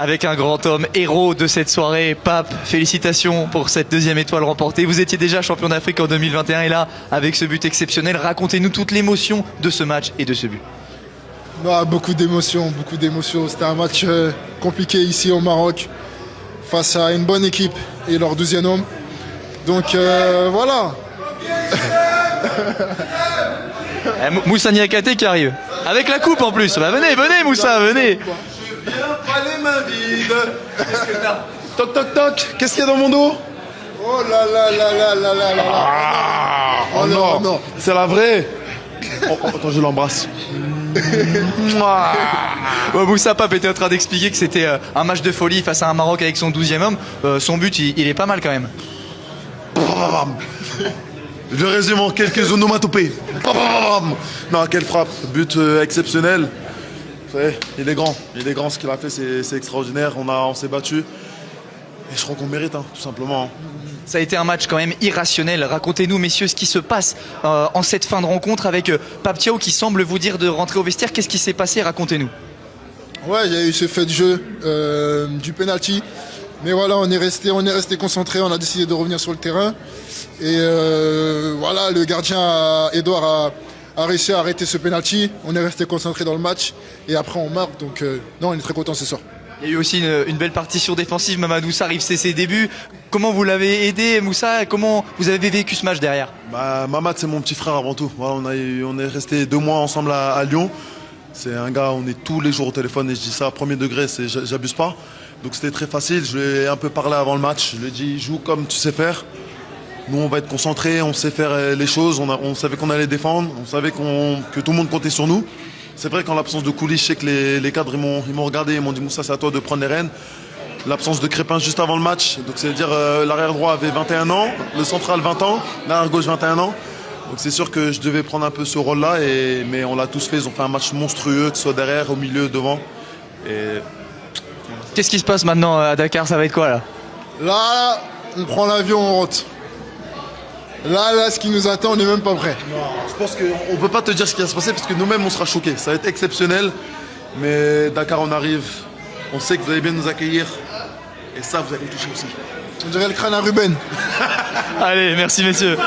Avec un grand homme, héros de cette soirée, Pape, félicitations pour cette deuxième étoile remportée. Vous étiez déjà champion d'Afrique en 2021 et là, avec ce but exceptionnel, racontez-nous toute l'émotion de ce match et de ce but. Bah, beaucoup d'émotions, beaucoup d'émotions. C'était un match compliqué ici au Maroc, face à une bonne équipe et leur 12e homme. Donc voilà. Moussa Niakhaté qui arrive. Avec la coupe en plus. Bah, venez, venez Moussa, venez. Je viens pas les mains vides. Qu'est-ce que t'as? Toc toc toc. Qu'est-ce qu'il y a dans mon dos? Oh là là là là là là là. Ah, Oh non, non. C'est la vraie. Oh, attends, je l'embrasse. Bon, Moussa Pape était en train d'expliquer que c'était un match de folie face à un Maroc avec son 12e homme. Son but, il est pas mal quand même. Je résume en quelques onomatopées. Non, quelle frappe. But exceptionnel. Vous savez, il est grand, ce qu'il a fait c'est extraordinaire, on s'est battu et je crois qu'on mérite, tout simplement. Ça a été un match quand même irrationnel. Racontez-nous messieurs ce qui se passe en cette fin de rencontre avec Pape Thiaw qui semble vous dire de rentrer au vestiaire. Qu'est-ce qui s'est passé? Racontez-nous. Ouais, il y a eu ce fait de jeu du penalty. Mais voilà, on est resté concentré, on a décidé de revenir sur le terrain. Et voilà, le gardien Edouard a réussi à arrêter ce penalty. On est resté concentré dans le match et après on marque. Donc non, on est très content ce soir. Il y a eu aussi une belle partition défensive. Mamadou Sarr, c'est ses débuts. Comment vous l'avez aidé, Moussa? Comment vous avez vécu ce match derrière? Mamad, c'est mon petit frère avant tout. Voilà, on est resté 2 mois ensemble à Lyon. C'est un gars, on est tous les jours au téléphone et je dis ça à premier degré, j'abuse pas. Donc c'était très facile, je lui ai un peu parlé avant le match. Je lui ai dit, joue comme tu sais faire. Nous, on va être concentrés, on sait faire les choses. On savait qu'on allait défendre, on savait que tout le monde comptait sur nous. C'est vrai qu'en l'absence de Koulish, je sais que les cadres ils m'ont regardé, ils m'ont dit Moussa, c'est à toi de prendre les rênes. L'absence de Crépin juste avant le match, donc c'est-à-dire l'arrière droit avait 21 ans, le central 20 ans, l'arrière gauche 21 ans. Donc c'est sûr que je devais prendre un peu ce rôle-là, mais on l'a tous fait. Ils ont fait un match monstrueux, que ce soit derrière, au milieu, devant. Et... Qu'est-ce qui se passe maintenant à Dakar? Ça va être quoi là? Là, on prend l'avion, on rentre. Là, ce qui nous attend, on n'est même pas prêt. Je pense qu'on ne peut pas te dire ce qui va se passer parce que nous-mêmes, on sera choqués. Ça va être exceptionnel. Mais Dakar, on arrive. On sait que vous allez bien nous accueillir. Et ça, vous allez toucher aussi. On dirait le crâne à Ruben. Allez, merci messieurs.